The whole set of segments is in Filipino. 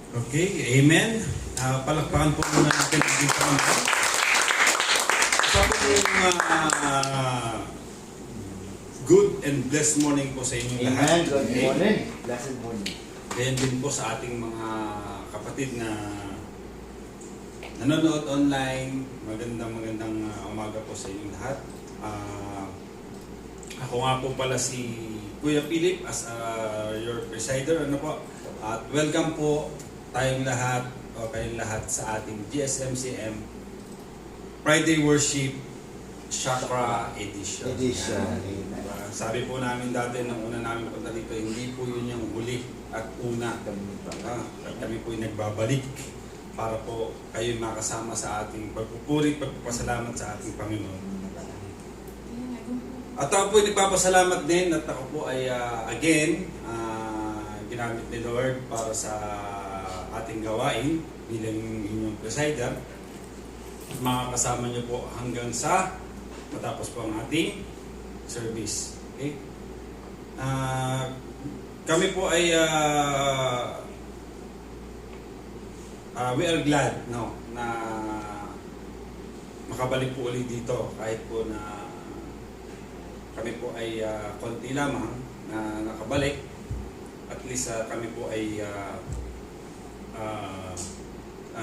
Okay, amen. Palakpakan po muna natin ang ating Panginoon. Isa po yung good and blessed morning po sa inyong lahat. Amen. Good Okay? morning. Blessed morning. Ganyan din po sa ating mga kapatid na nanonood online. Magandang umaga po sa inyong lahat. Ako nga po pala si Kuya Philip as your presider. Ano po? At welcome po tayong lahat o kayong lahat sa ating GSMCM Friday Worship Chakra Edition. Sabi po namin dati nung una namin punta dito, hindi po yun yung huli at una. At kami po yung nagbabalik para po kayo makasama sa ating pagpupuri, pagpapasalamat sa ating Panginoon. At ako po ay nagpapasalamat din at ako po ay ginamit ni Lord para sa ating gawain bilang inyong presider. Makakasama niyo po hanggang sa matapos po ang ating service. Okay? Kami po ay we are glad na makabalik po ulit dito kahit po na kami po ay konti lamang na nakabalik. At least kami po ay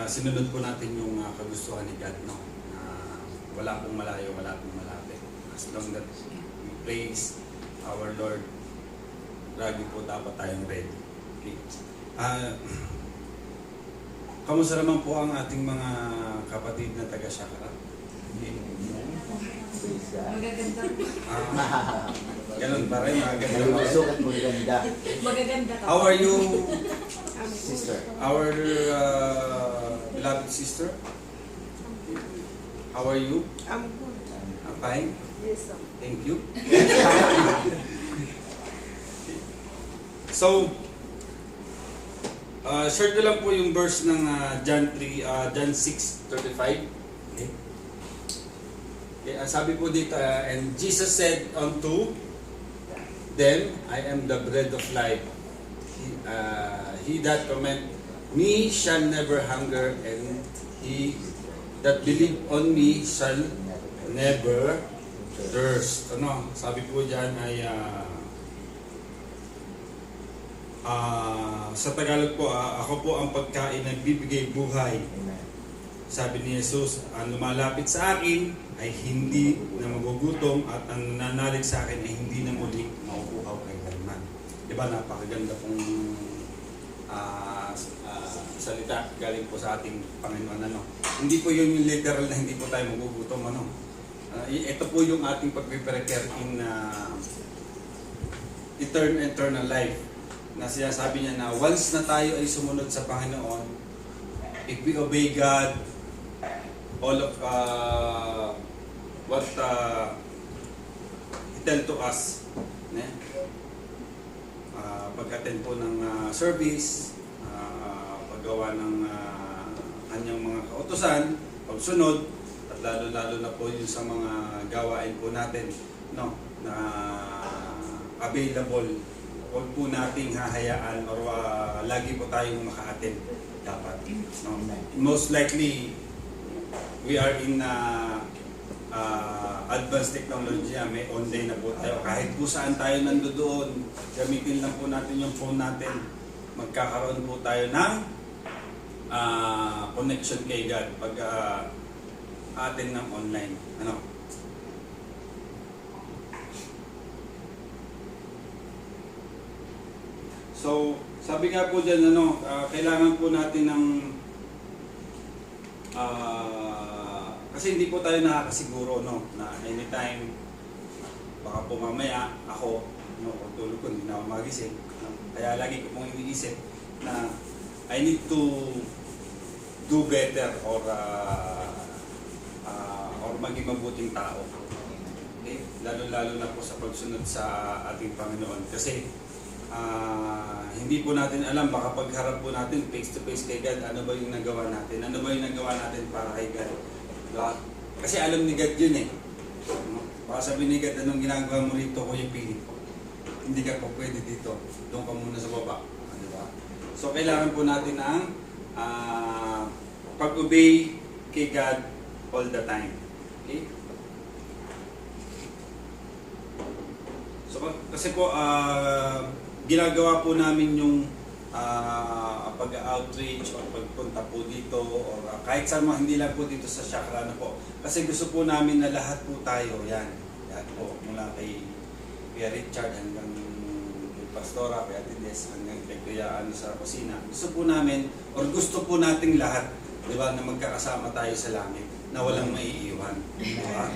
sinunod po natin yung kagustuhan ni God, no? Wala pong malayo, wala pong malapit. As long that we praise our Lord, lagi po dapat tayong ready. Okay. Kamusta naman po ang ating mga kapatid na taga-Chakra? Okay. Magaganda. Ganun pa rin, magaganda. Malusog at maganda. Magaganda ka. How are you, Sister. our beloved sister? How are you? I'm good. I'm fine. Yes, sir. Thank you. So, share ko lang po yung verse ng John 6:35. Okay. Okay, sabi po dito, and Jesus said unto them, I am the bread of life. He that cometh me shall never hunger, and he that believe on me shall never thirst. Ano, sabi po dyan ay sa Tagalog po, ako po ang pagkain na nagbibigay buhay. Sabi ni Jesus, ang lumalapit sa akin ay hindi na magugutom at ang nananalig sa akin ay hindi na muli mauuhaw kailanman. Diba, napakaganda pong salita galing po sa ating Panginoon. Ano? Hindi po yun yung literal na hindi po tayo magugutom. Ano? Ito po yung ating pag-prepare in eternal life. Na sinasabi niya na once na tayo ay sumunod sa Panginoon, if we obey God, all of what He tell to us, pag-attend po ng service, paggawa ng kanyang mga kautusan, pagsunod, at lalo-lalo na po yun sa mga gawain po natin, no, na available. Huwag po nating hahayaan or lagi po tayong maka-attend dapat. No? Most likely, we are in advanced technology. May online na po tayo. Kahit po saan tayo nandoon, gamitin lang po natin yung phone natin. Magkakaroon po tayo ng connection kay God pag atin ng online. Ano? So, sabi nga po dyan, kailangan po natin ng kasi hindi po tayo nakakasiguro, no, na anytime baka po mamaya ako, kung tulog ko, hindi na ako magising. No? Kaya lagi ko pong iniisip na I need to do better or maging mabuting tao. Okay? Lalo-lalo na po sa pagsunod sa ating Panginoon. Kasi hindi po natin alam, baka pagharap po natin face to face kay God, ano ba yung nagawa natin? Ano ba yung nagawa natin para kay God? Diba? Kasi alam ni God yun eh. Baka sabi ni God, anong ginagawa mo rito, Kuya Philip? Hindi ka pa pwede dito. Doon ka muna sa baba. Diba? So kailangan po natin ng pag-obey kay God all the time. Okay? So kasi po ginagawa po namin yung pag-outreach o pagpunta po dito o kahit saan mo, hindi lang po dito sa Chakra na po. Kasi gusto po namin na lahat po tayo, yan po, mula kay Kuya Richard hanggang kay Pastora, kay Ate Des, hanggang kay Kuya sa kusina. Gusto po namin, or gusto po nating lahat, di ba, na magkakasama tayo sa langit, na walang maiiwan. Di ba?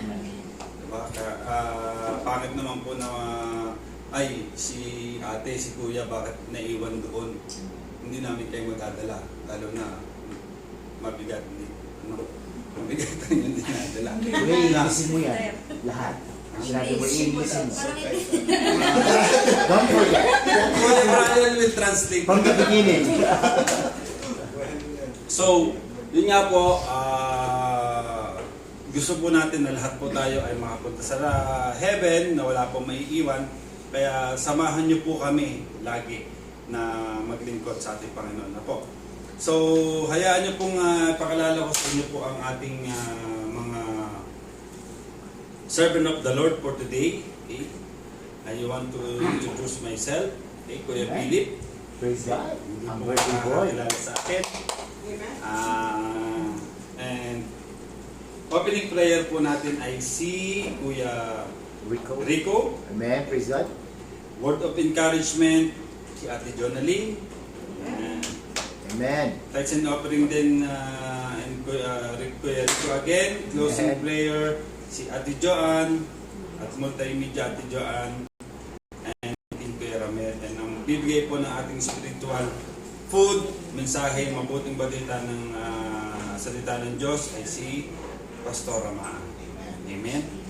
Diba? Pangit naman po na ay si ate, si kuya bakit naiwan doon. Hindi namin kayo magdadala. Lalo na mabigat. Mabigat na yung dinadala. Iinisin mo yan. Lahat. Sinabi mo, iinisin mo. Don't forget. Kuya Brian will translate. From the beginning. So, yun nga po, gusto po natin na lahat po tayo ay makapunta sa heaven, na wala pong maiiwan. Kaya samahan niyo po kami lagi na maglingkod sa ating Panginoon na po. So, hayaan niyo pong pakalala ko sa inyo po ang ating mga servant of the Lord for today. Okay? I want to introduce myself. Okay, Kuya Philip. Praise God. Hindi Ang po birthday boy. kakilala sa akin. And opening prayer po natin ay si Kuya Rico. Amen. Praise God. Word of encouragement, si Ate Jonaline. Amen. Thanks and offering din and Kuya Rico again. Closing Amen. prayer, si Ate Joanne at multimedia Ate Joanne and Kuya Ramel. And ang bibigay po ng ating spiritual food, mensahe, mabuting balita ng salita ng Diyos ay si Pastor Rama. Amen.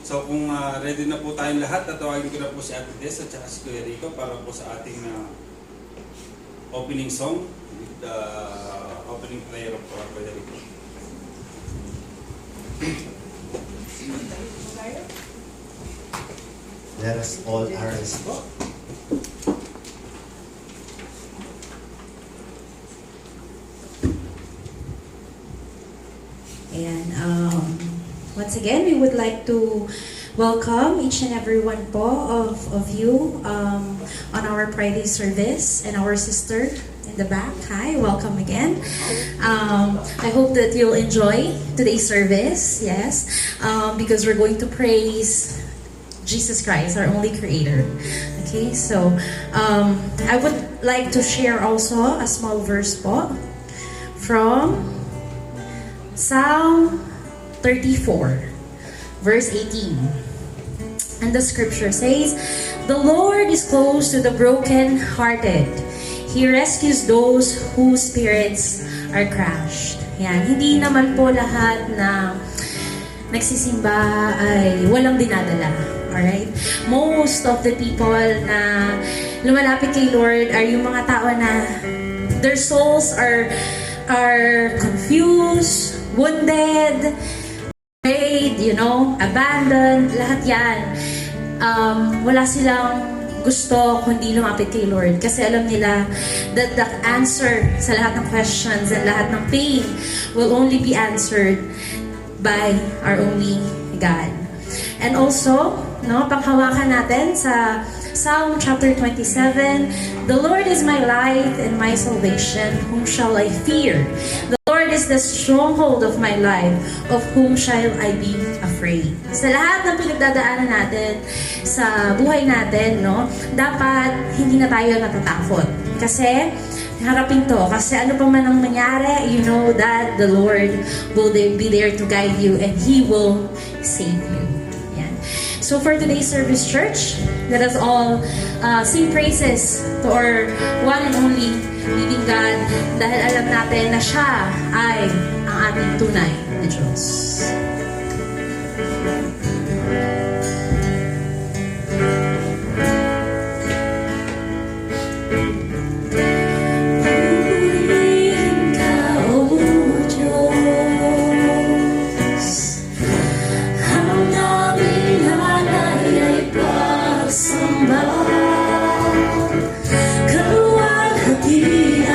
So kung ready na po tayong lahat, tatawagin ko na po si Ate Des at saka si Kuya Rico para po sa ating opening song with the opening prayer of Kuya Rico. Let us all arise po. And once again, we would like to welcome each and every one po of you on our Friday service, and our sister in the back. Hi, welcome again. I hope that you'll enjoy today's service, yes, because we're going to praise Jesus Christ, our only Creator. Okay, so I would like to share also a small verse po from Psalm 34, verse 18. And the scripture says, "The Lord is close to the broken-hearted. He rescues those whose spirits are crushed." Yan. Hindi naman po lahat na nagsisimba ay walang dinadala. Alright? Most of the people na lumalapit kay Lord are yung mga tao na their souls are confused, wounded, afraid, abandoned, lahat yan. Wala silang gusto kundi lumapit kay Lord. Kasi alam nila that the answer sa lahat ng questions and lahat ng pain will only be answered by our only God. And also, panghawakan natin sa Psalm chapter 27, "The Lord is my light and my salvation, whom shall I fear? The Lord is the stronghold of my life, of whom shall I be afraid?" Sa lahat ng pinagdadaanan natin sa buhay natin, dapat hindi na tayo natatakot. Kasi harapin to. Kasi ano pa man ang mangyari, you know that the Lord will be there to guide you and He will save you. So for today's service, church, let us all sing praises to our one and only living God, dahil alam natin na siya ay ang ating tunay na Diyos. Kaluwalhatian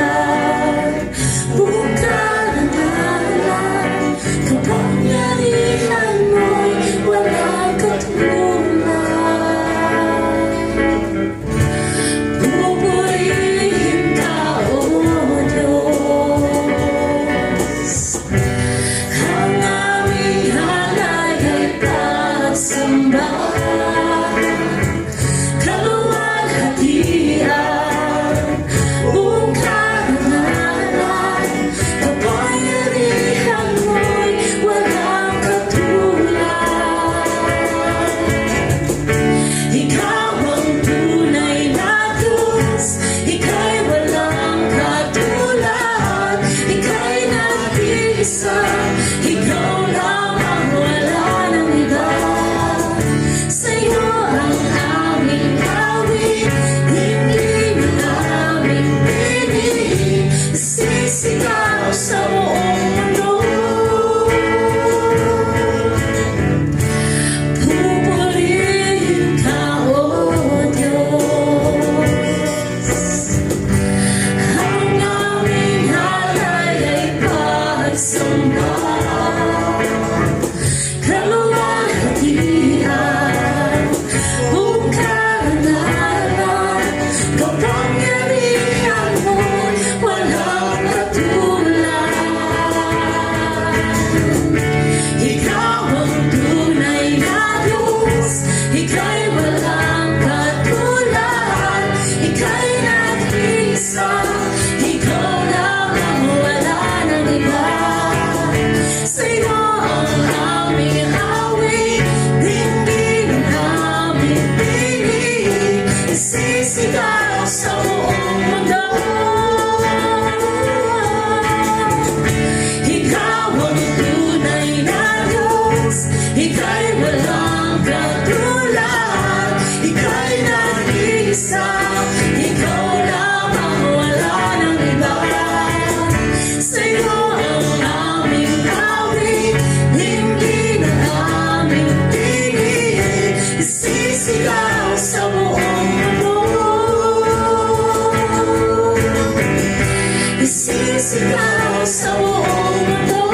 Isisigaw sa buong mundo.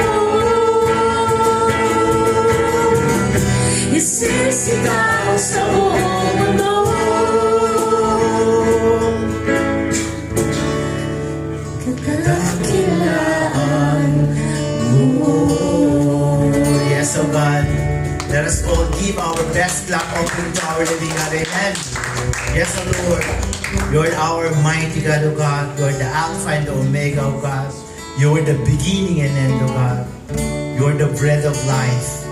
Isisigaw sa buong mundo. Kadakilaan mo. Yes, oh God. Let us all give our best clap offering to our living God. Amen. Yes, oh Lord. You're our mighty God, oh God. You're the Alpha and the Omega, oh God. You're the beginning and end, oh God. You're the bread of life.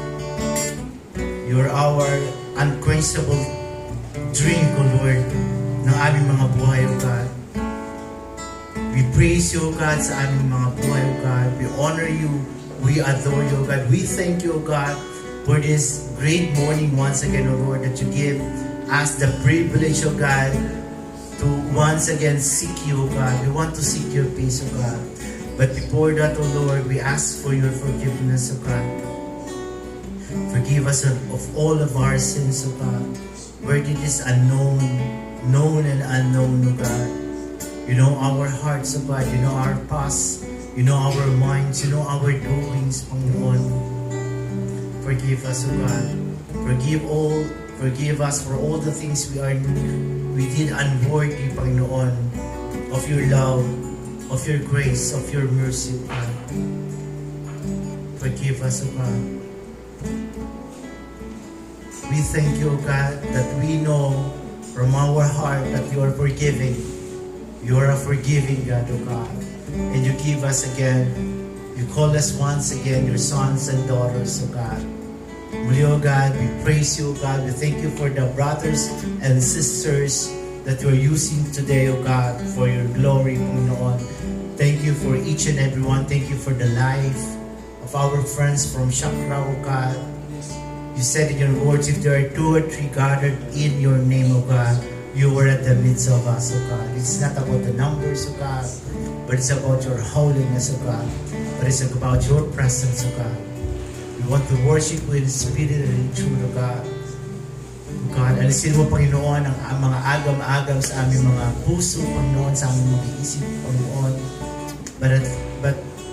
You're our unquenchable drink, oh Lord, ng aming mga buhay, oh God. We praise you, O God, sa aming mga buhay, O God. We honor you. We adore you, O God. We thank you, O God, for this great morning once again, O Lord, that you give us the privilege, O God, to once again seek you, O God. We want to seek your peace, O God. But before that, O Lord, we ask for your forgiveness, O God. Forgive us of all of our sins, O God. Where it is unknown, known and unknown, O God. You know our hearts, O God. You know our past. You know our minds. You know our doings, Panginoon. Forgive us, O God. Forgive us for all the things we did unworthy, Panginoon, of your love, of your grace, of your mercy, O God. Forgive us, O God. We thank you, O God, that we know from our heart that you are forgiving. You are a forgiving God, O God. And you give us again, you call us once again your sons and daughters, O God. Muli, O God, we praise you, O God. We thank you for the brothers and sisters that you are using today, O God, for your glory, Panginoon. Thank you for each and every one. Thank you for the life of our friends from Chakra, O God. You said in your words, if there are 2 or 3 gathered in your name, O God, you were at the midst of us, O God. It's not about the numbers, O God, but it's about your holiness, O God. But it's about your presence, O God. We want to worship you in spirit and in truth, O God. O God, alisin mo, Panginoon, ang mga agam-agam sa aming mga puso, Panginoon, sa aming mga isip, Panginoon.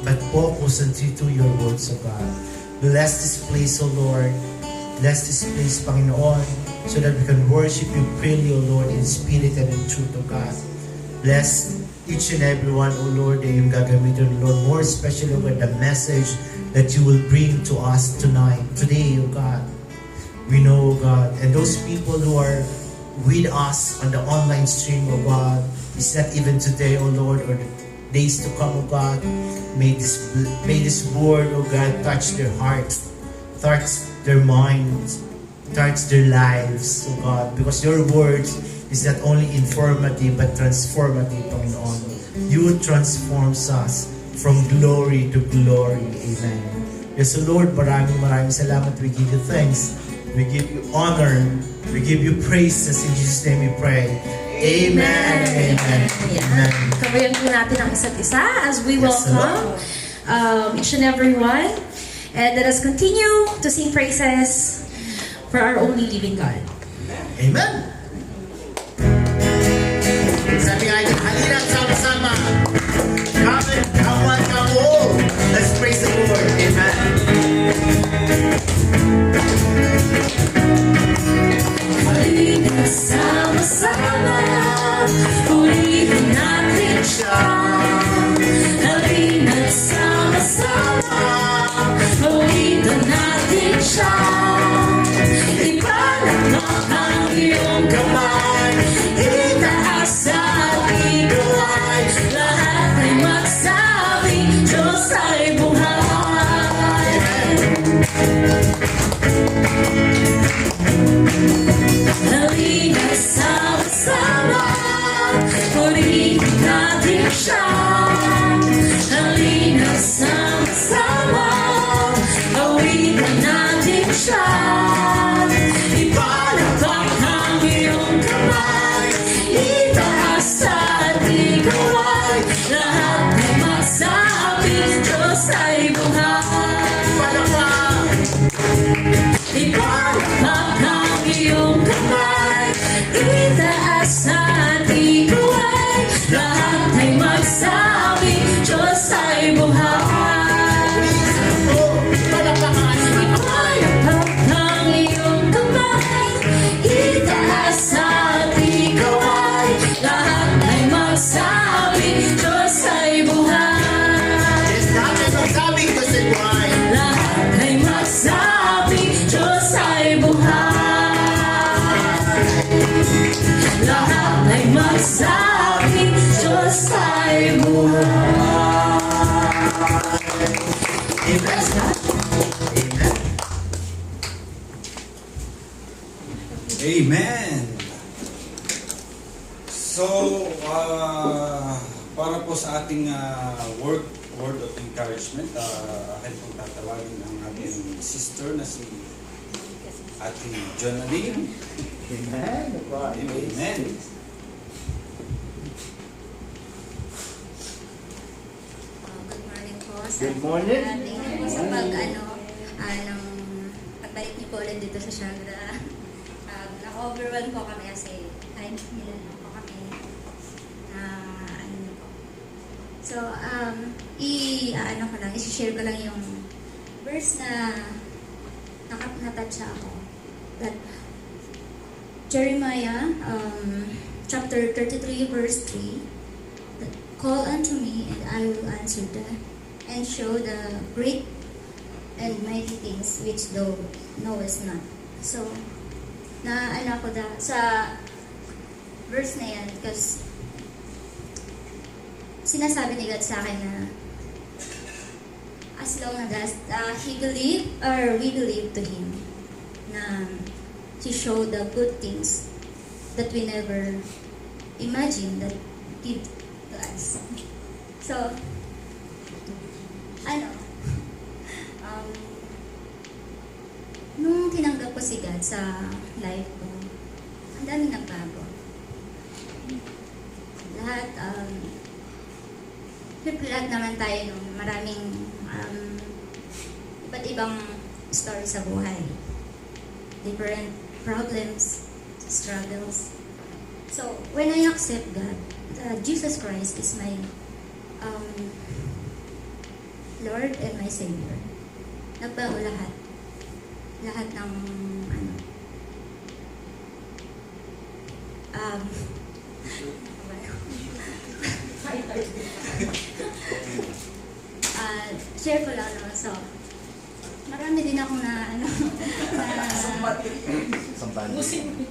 But focus into your words, O God. Bless this place, O Lord. Bless this place, Panginoon, so that we can worship you freely, O Lord, in spirit and in truth, O God. Bless each and every one, O Lord, na yung gagamitin, Lord, more especially, O God, the message that you will bring to us today, O God. We know, O God, and those people who are with us on the online stream, O God, it's not even today, O Lord, or the days to come, O God. May this word, O God, touch their hearts, touch their minds, touch their lives, oh God, because your words is not only informative but transformative, Panginoon. You transforms us from glory to glory. Amen. Yes, so Lord, maraming salamat. We give you thanks. We give you honor. We give you praises. In Jesus' name we pray. Amen. Amen. Amen. Kabayan po natin ang isa't isa as we Yes, welcome each and every one. And let us continue to sing praises for our only living God. Amen. Sabi nga yun, halina sama-sama. Come on, come all. Let's praise the Lord. Amen. Halina sama-sama, purihin natin siya. Halina sama-sama, purihin natin siya. Ipalamak ang iyong kamay, itaas sa ikaw, lahat ay magsabi, Diyos ay buhay. Halina sama-sama, purihin natin siya. Halina sama-sama, awitan natin siya. Ipalabak ang iyong kamay, itaas at ikaw, lahat ay magsabi, Diyos ay buhay. Palakpak. Amen. Amen. Amen! So, para po sa ating word of encouragement, akin pong tatawagin ang ating sister na si ating Jonaline. Amen. Amen. Good morning po. Good morning. Thank you po sa pagbalik niyo po ulit dito sa Chandra. Na-overwhelm po kami kasi time nila na po kami niyo po. So, i-share ko lang yung verse na natouch ako. That Jeremiah chapter 33 verse 3, call unto me and I will answer them and show the great and mighty things which thou knowest not. So, ko sa verse na yan because sinasabi ni God sa akin na as long as we believe to Him na to show the good things that we never imagined that He did to us. So, nung tinanggap ko si God sa life ko, ang daming nagbago. Lahat, lahat naman tayo nung maraming iba't ibang story sa buhay. Different problems, struggles. So, when I accept God, Jesus Christ is my Lord and my Savior. Nagbago lahat. Lahat ng share ko lang, no? So, marami din akong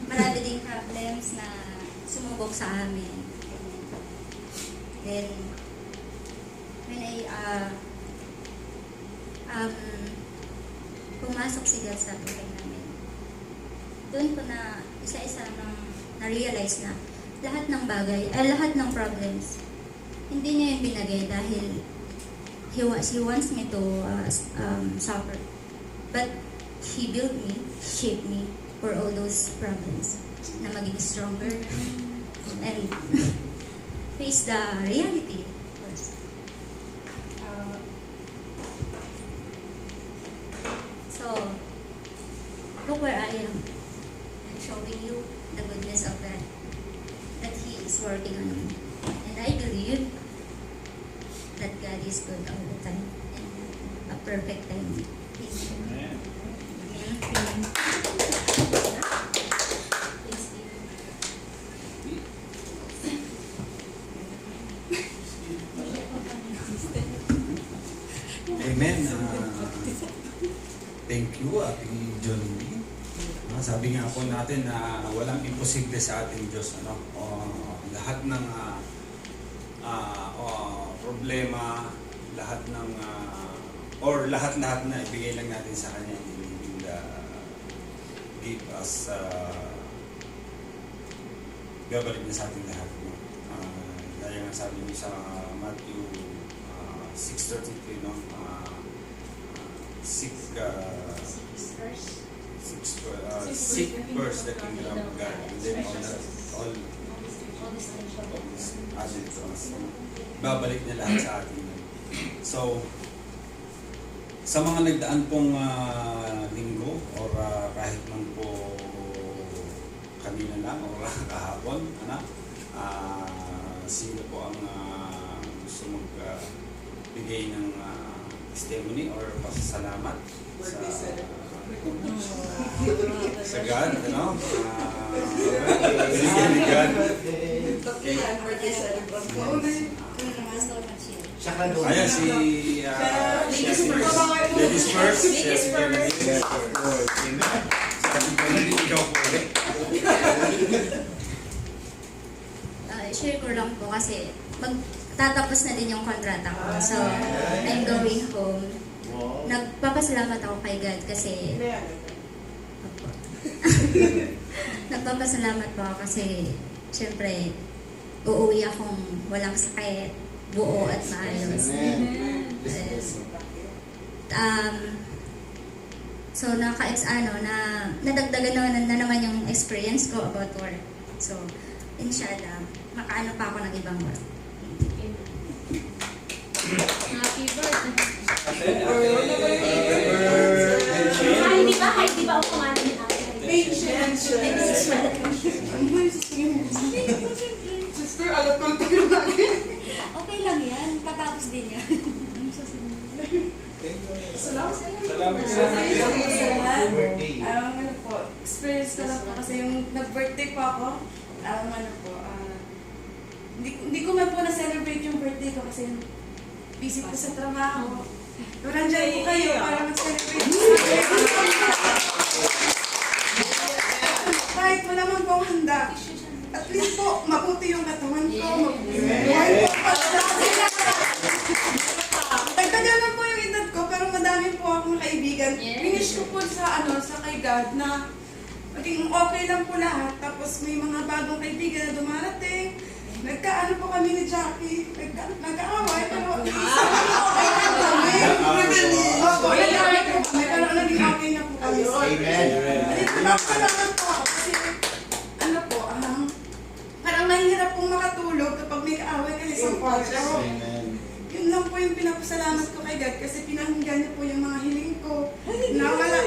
marami din problems na sumubok sa amin. Then, when pumasok si God sa buhay namin, doon ko na isa-isa nang na-realize na lahat ng bagay, lahat ng problems, hindi niya yung binagay dahil He wants me to suffer. But He built me, shaped me for all those problems na maging stronger and face the reality first. So, look where I am. I'm showing you the goodness of God, that He is working on me. And I believe that God is good all the time and a perfect time. Amen. Amen. Please be. Amen. Thank you, Ate John Lee. Sabi nga po natin na walang imposible sa ating Diyos. Lahat ng problema, lahat ng lahat na ibigay lang natin sa Kanya, He will give us babalik na sa ating lahat. Gaya nga sabi niyo sa Matthew 6:33, no? Seek first the kingdom of God, and then all added to us. Babalik niya lahat sa atin. So, sa mga nagdaan pong linggo or kahit man po kanina lang or kahapon, sino po ang gusto magbigay ng testimony or pasasalamat sa God, binigyan ni God. Ayan, si ladies first. Ladies first. Sabi ko na din, ikaw po ulit. Share ko lang po kasi tatapos na din yung kontrata ko. So, I'm going home. Nagpapasalamat ako kay God kasi nagpapasalamat po ako kasi syempre uuwi akong walang sakit, buo at maayos. So nadagdagan na naman yung experience ko about work. So inshallah, makaano pa ako ng ibang work. Happy birthday. Ay, di ba ako kumain ni Ate? Sister, alam ko tayo lagi. Okay lang yan, katapos din yan. Salamat. Ano po, experience ko lang po kasi yung nag-birthday po ako, hindi ko man po na-celebrate yung birthday ko kasi busy po sa trabaho. Pero nandiyan po kayo para mag-celebrate po sa kahit wala man po handa, at least po, mabuti yung katawan ko, mabuti yung buhay ko. Dagdagan lang po yung edad ko, pero madami po akong kaibigan. Finish ko po sa kay God na maging okay lang po lahat. Tapos may mga bagong kaibigan na dumarating. Nagkaano po kami ni Jackie, nagkaaway, pero okay lang kami. Opo, nagkaaway po kami, pero naging okay na po kami. Salamat po ako kasi, parang mahirap pong makatulog kapag may kaaway kayo sa kwarto. Yun lang po yung pinapasalamat ko kay God kasi pinahinggan niya po yung mga hiling ko. Nawala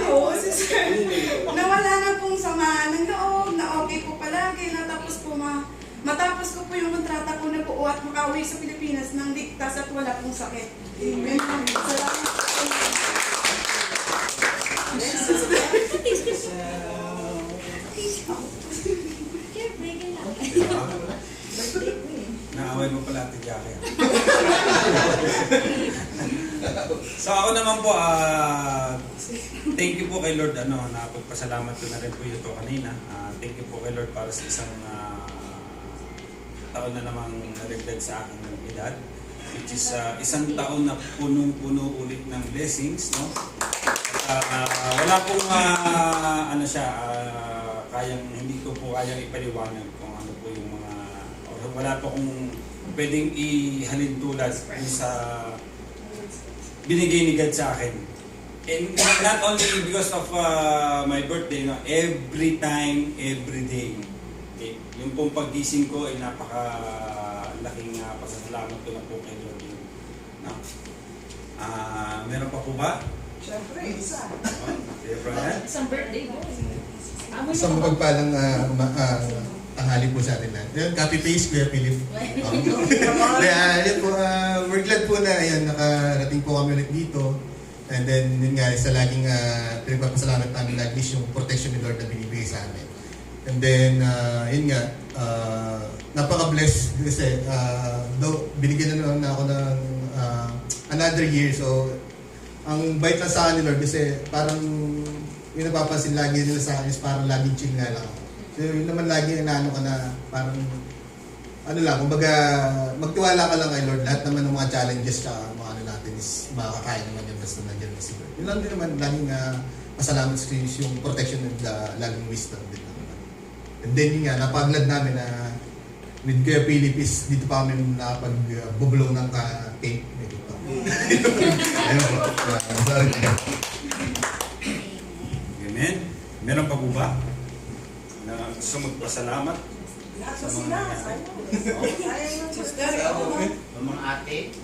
na pong sama ng loob, na okay po palagi, matapos ko po yung kontrata ko na buo at makauwi sa Pilipinas ng ligtas at wala pong sakit. Amen. Salamat Naaway mo pala ate Jackie. So ako naman po, thank you po kay Lord, napagpasalamat ko na rin po ito kanina. Thank you po kay Lord para sa isang taon na namang narigdag sa akin ng edad, which is isang taon na punong-puno ulit ng blessings, no? Wala pong hindi ko po kayang ipaliwanag kung ano po yung mga, wala po kung pwedeng ihalin tulad sa binigay ni God sa akin. And not only because of my birthday, no? Every time, every day. Okay? Yung pong paggising ko ay napaka-laking pasasalamat ko na po kay Lord. No? Meron pa po ba? Siyempre, isa. Isang birthday mo. Isang mapagpalang tanghali po sa atin lahat. Yun, copy paste, Kuya Philip. Kaya, yun po, we're glad po na yun, nakarating po kami ulit dito. And then, yun nga, sa laging pinagpapasalamat namin lagi is yung protection ni Lord na binibigay sa amin. And then, yun nga, napaka-blessed kasi, though, binigyan na naman ako ng another year. So, ang bait lang sa akin ni Lord kasi parang yung napapansin lagi nila sa akin is parang laging chill nga lang ako. So yun naman lagi inaano ka na parang kumbaga magtiwala ka lang kay Lord. Lahat naman ng mga challenges tsaka mga natin is makakaya naman yun basta nandiyan na si Lord. Yun lang din naman laging pasalamat sa Diyos yung protection and laging wisdom din naman. And then yun nga, napaglad namin na with Kuya Philip is dito pa kami nakapag-bubulong ng cake. Ayun po. Sorry. Amen. Meron pa po ba? Na gusto magpasalamat sa mga nangyari? Mga ate.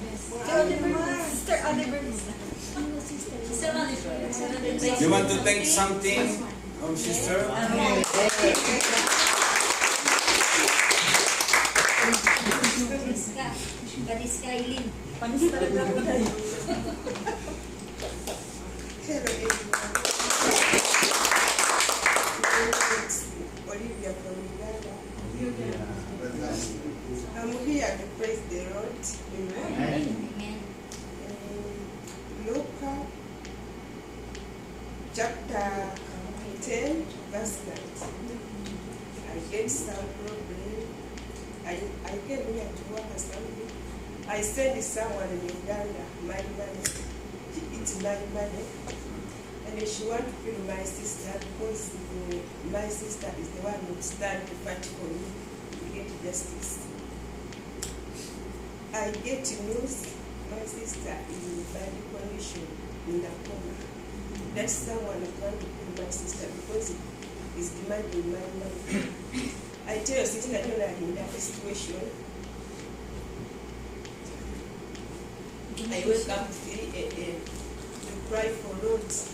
You want to thank something, sister? Baliska Eileen. Olivia from Uganda. I'm here to praise the Lord. Amen. Amen. Luke chapter 10, verse 9. I get some problem. I came here to work as something. I send someone in Uganda my money. She eats my money. And she want to kill my sister because my sister is the one who stand to fight for me to get justice. I get news my sister is in bad condition in the coma. That's someone who want to kill my sister because he's demanding my money. I tell your sister that you're in that situation. I wake up 3 a.m. to cry for roads.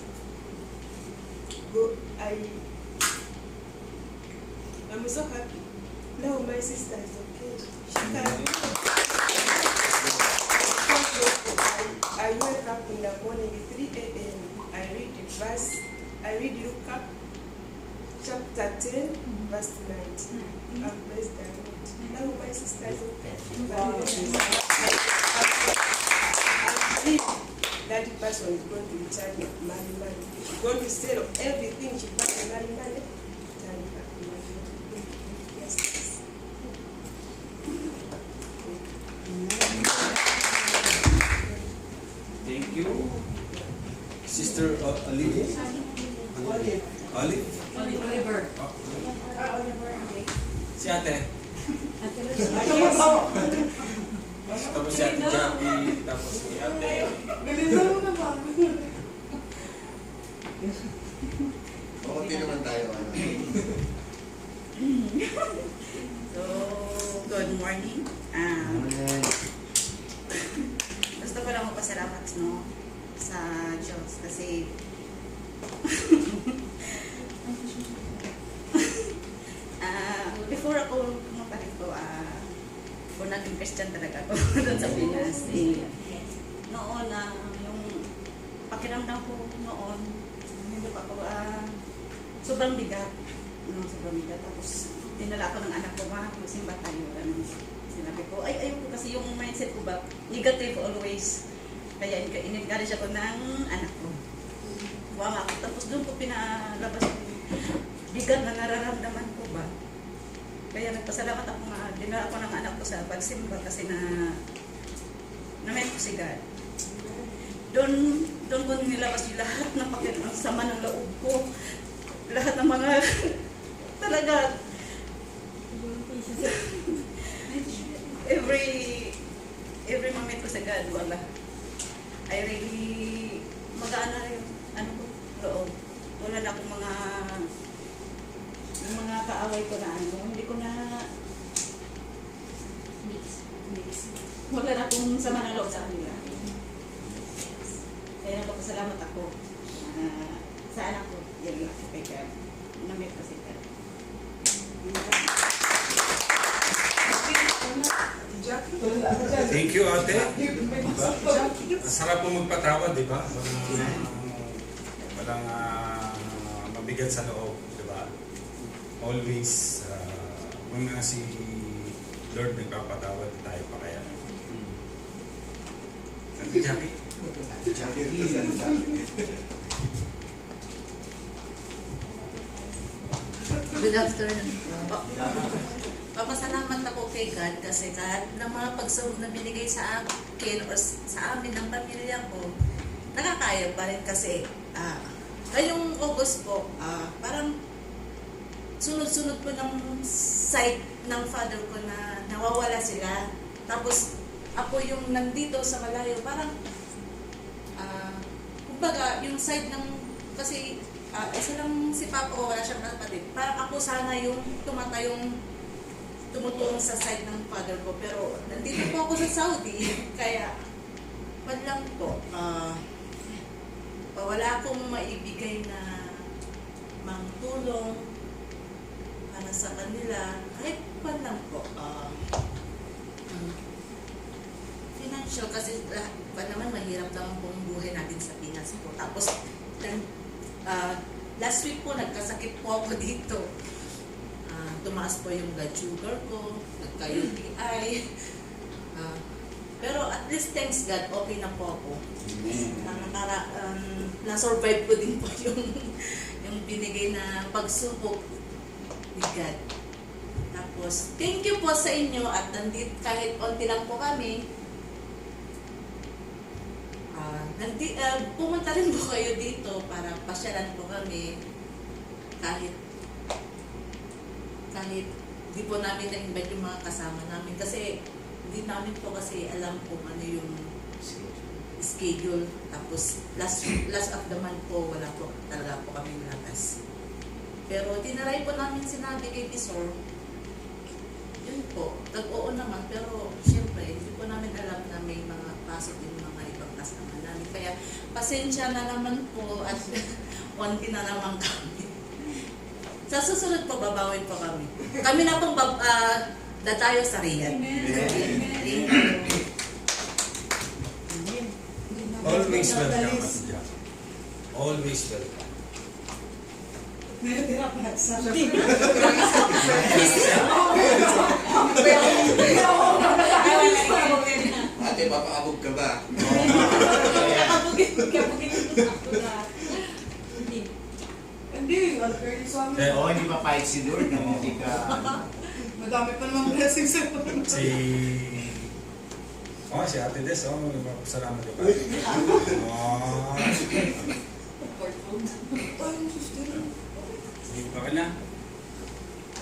I'm so happy. Now my sister is okay. She can. I wake up in the morning 3 a.m. I read the verse. I read Luke chapter 10, verse 19. I praise the Lord. Now my sister is okay. I believe that person is going to return money. She's going to sell everything she bought in money. Return back money. Yes. Thank you. Sister Olivia? Olive? Oliver. Si ate? Tapos si ate Jackie, tapos si ate. Pakunti naman tayo. So, good morning. Gusto ko lang magpasalamat no, sa Diyos kasi before ako pumunta dito, kung naging Christian talaga ako doon sa Pinas. Noon, yung pakiramdam ko noon, hindi pa ako, sobrang bigat. Sobrang bigat. Tapos, dinala ko ng anak ko, magsimba tayo. Sinabi ko, ayoko kasi yung mindset ko ba, negative always. Kaya in-encourage ako ng anak ko. Wala ako. Tapos doon ko pinalabas yung bigat na nararamdaman ko ba. Kaya nagpasalamat ako nga, dinala ko ng anak ko sa pagsimba kasi na-met ko si God. Doon ko nilabas yung lahat ng ang sama ng loob ko. Lahat ng mga talaga every moment ko sa God, wala. I really magaan na yung loob. Wala na akong mga kaaway ko na hindi ko na wala na akong sama ng loob sa kanila. Kaya nagpapasalamat ako sa anak ko. Yan lang kay God. Namit ko si God. Thank you, ate. Sarap po magpatawad, di ba? Walang mabigat sa loob, di ba? Always, kung nga si Lord nagpapatawad, tayo pa kaya. Ate Jackie? Good afternoon. Papasalamat ako kay God kasi kahit ng mga pagsubok na binigay sa akin o sa amin ng pamilya ko, nakakaya pa rin kasi ngayong August po, parang sunod-sunod po ng sight ng father ko na nawawala sila. Tapos ako yung nandito sa malayo, parang kumbaga yung side ng, kasi isa lang si Papa ko, wala siyang kapatid. Parang ako sana yung tumutulong sa side ng father ko. Pero nandito po ako sa Saudi, kaya man lang po, wala akong maibigay na tulong para sa kanila. Kahit man lang po, financial, kasi ba naman mahirap naman pong buhay natin sa Pinas po. Tapos, last week po, nagkasakit po ako dito. Tumaas po yung blood sugar ko, nagka-UTI. Pero at least, thanks God, okay na po ako. Na-survive ko din po yung binigay na pagsubok ni God. Tapos, thank you po sa inyo at nandito kahit onti lang po kami, pumunta rin po kayo dito para pasyalan po kami kahit di po namin na-invite yung mga kasama namin kasi hindi namin po kasi alam kung ano yung schedule. Tapos last of the month po, wala po talaga po kami labas. Pero tinaray po namin sinabi kay Tisor, yun po, tag-oo naman, pero siyempre, hindi po namin alam na may mga pasok din mga ibang kasama namin. Kaya pasensya na naman po at onti na naman kami. Sa susunod po, babawin po kami. Kami na pong datayo sa Riyadh. Always welcome, Ate Jack. Always welcome. Ate, papaabog ka ba? Hindi, already sa amin. Oo, hindi pa pahit si Lord na hindi ka... Madami pa namang blessings sa Si Ate Des, salamat ka pa. Okay na.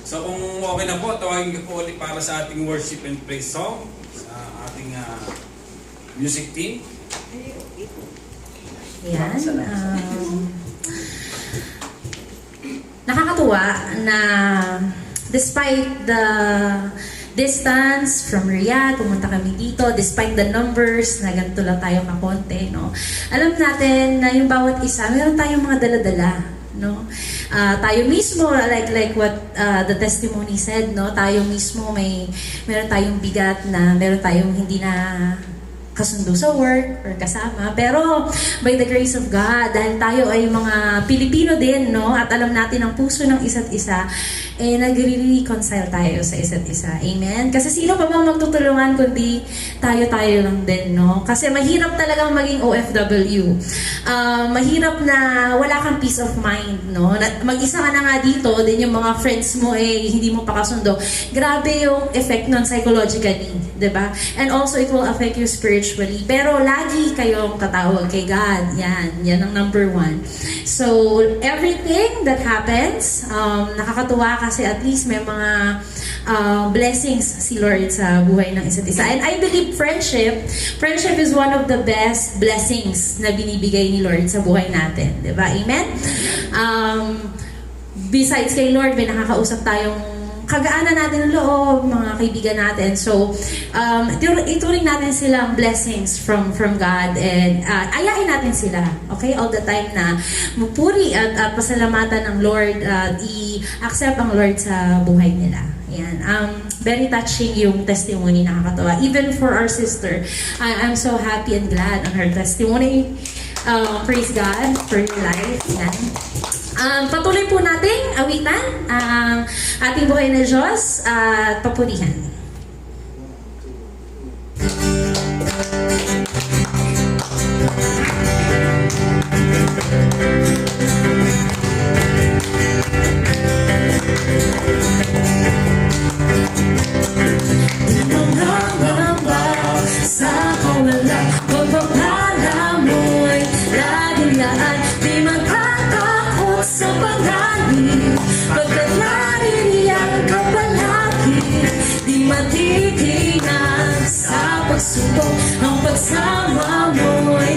So kung okay na po, tawagin ko po ulit para sa ating worship and praise song sa ating music team. Yan. Nakakatuwa na despite the distance from Riyadh, pumunta kami dito, despite the numbers, na ganito lang tayo kakonte, no? Alam natin na yung bawat isa, meron tayong mga dala-dala, no? Tayo mismo, like what the testimony said, no? Tayo mismo, meron tayong bigat na meron tayong hindi na kasundo sa work or kasama. Pero by the grace of God, dahil tayo ay mga Pilipino din, no? At alam natin ang puso ng isa't isa, nagre-reconcile tayo sa isa't isa. Amen? Kasi sino pa bang magtutulungan kundi tayo lang din, no? Kasi mahirap talagang maging OFW. Mahirap na wala kang peace of mind, no? Mag-isa ka na nga dito, din yung mga friends mo hindi mo pa kasundo. Grabe yung effect nun psychologically, diba? And also, it will affect you spiritually. Pero lagi kayong katawag kay God. Yan ang number one. So, everything that happens, nakakatuwa kasi at least may mga blessings si Lord sa buhay ng isa't isa. And I believe friendship is one of the best blessings na binibigay ni Lord sa buhay natin. Diba? Amen? Besides kay Lord, may nakakausap tayong kagaanan natin ng loob, mga kaibigan natin. So, ituring natin silang blessings from God and ayain natin sila, okay? All the time na mupuri at pasalamatan ng Lord, i-accept ang Lord sa buhay nila. Yan. Very touching yung testimony, nakakatawa. Even for our sister, I'm so happy and glad on her testimony. Praise God for your life. Yan. Patuloy po nating awitan ang ating buhay na Diyos at papurihan. Di mo nangamba sa kawalan, pagpapala mo'y laging laan, di magkakakot sa panganib, pagkat naririyan ka palagi, di matitinag sa pagsubok, ang pagsama mo'y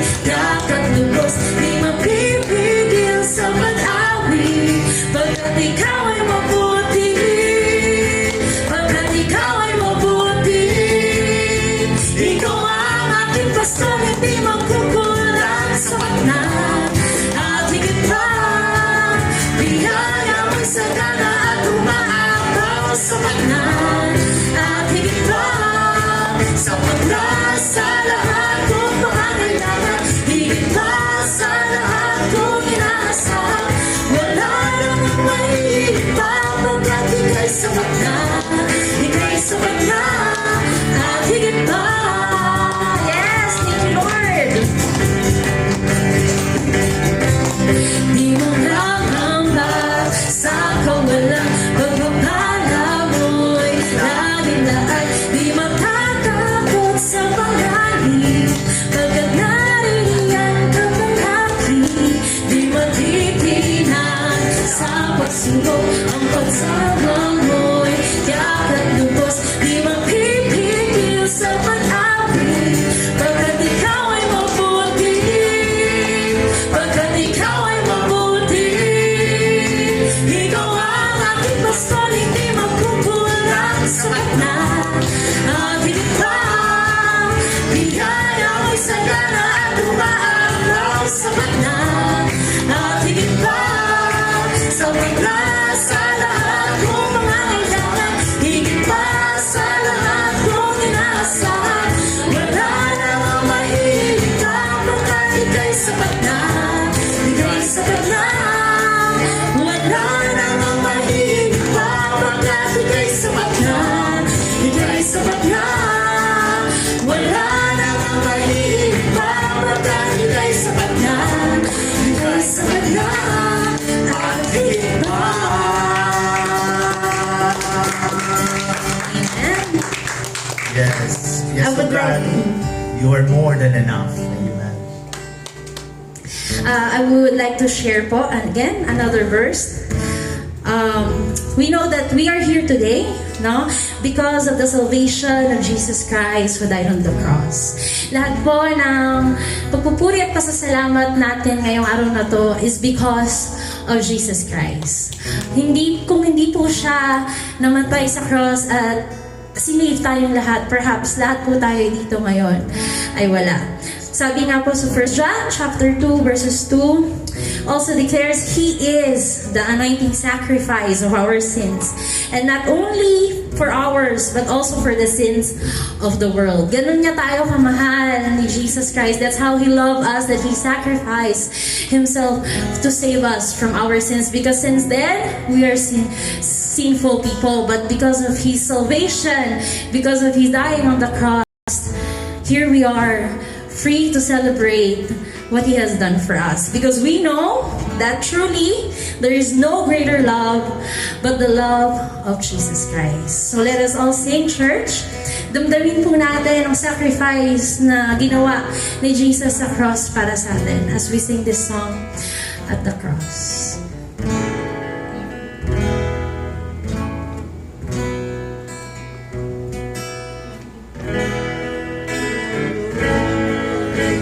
You are more than enough. Amen. I would like to share po, again, another verse. We know that we are here today, no? Because of the salvation of Jesus Christ who died on the cross. Lahat po ng pagpupuri at pasasalamat natin ngayong araw na to is because of Jesus Christ. Kung hindi po siya namatay sa cross at sinave tayong lahat, perhaps lahat po tayo dito ngayon ay wala. Sabi nga po sa 1 John chapter 2 verses 2 also declares He is the anointing sacrifice of our sins, and not only for ours but also for the sins of the world. Ganun niya tayo kamahal ni Jesus Christ. That's how He loved us, that He sacrificed Himself to save us from our sins, because since then we are sinful people, but because of His salvation, because of His dying on the cross, here we are, free to celebrate what He has done for us. Because we know that truly there is no greater love but the love of Jesus Christ. So let us all sing, church. Damdamin po natin ang sacrifice na ginawa ni Jesus sa cross para sa atin as we sing this song, At the Cross.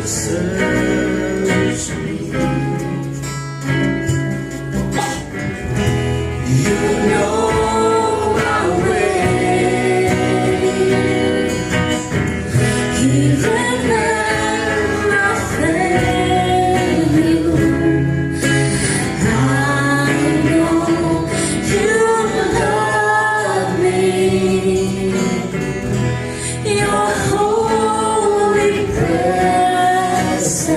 Search me. You know my way. Even when I fail you, I know you love me. Your holy presence